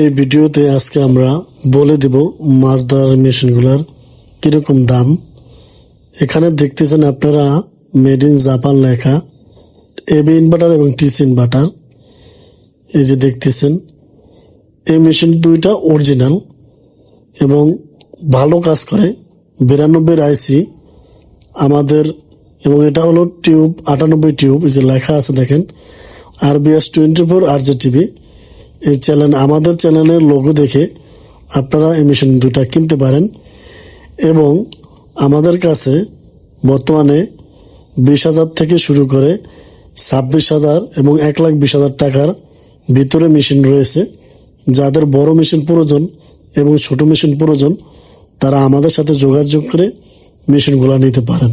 এই ভিডিওতে আজকে আমরা বলে দেব মাছ ধরার মেশিনগুলোর কিরকম দাম। এখানে দেখতেছেন আপনারা মেড ইন জাপান লেখা এবি ইনভার্টার এবং টিসি ইনভার্টার। এই যে দেখতেছেন এই মেশিন দুইটা অরিজিনাল এবং ভালো কাজ করে। 92 আইসি আমাদের, এবং এটা হলো টিউব 98 টিউব। এই যে লেখা আছে দেখেন RBS 24 RJTV। এই চ্যানেল, আমাদের চ্যানেলের লোগো দেখে আপনারা এই মেশিন দুটা কিনতে পারেন। এবং আমাদের কাছে বর্তমানে 20,000 থেকে শুরু করে 26,000 এবং 1,20,000 টাকার ভিতরে মেশিন রয়েছে। যাদের বড় মেশিন প্রয়োজন এবং ছোট মেশিন প্রয়োজন তারা আমাদের সাথে যোগাযোগ করে মেশিনগুলো নিতে পারেন।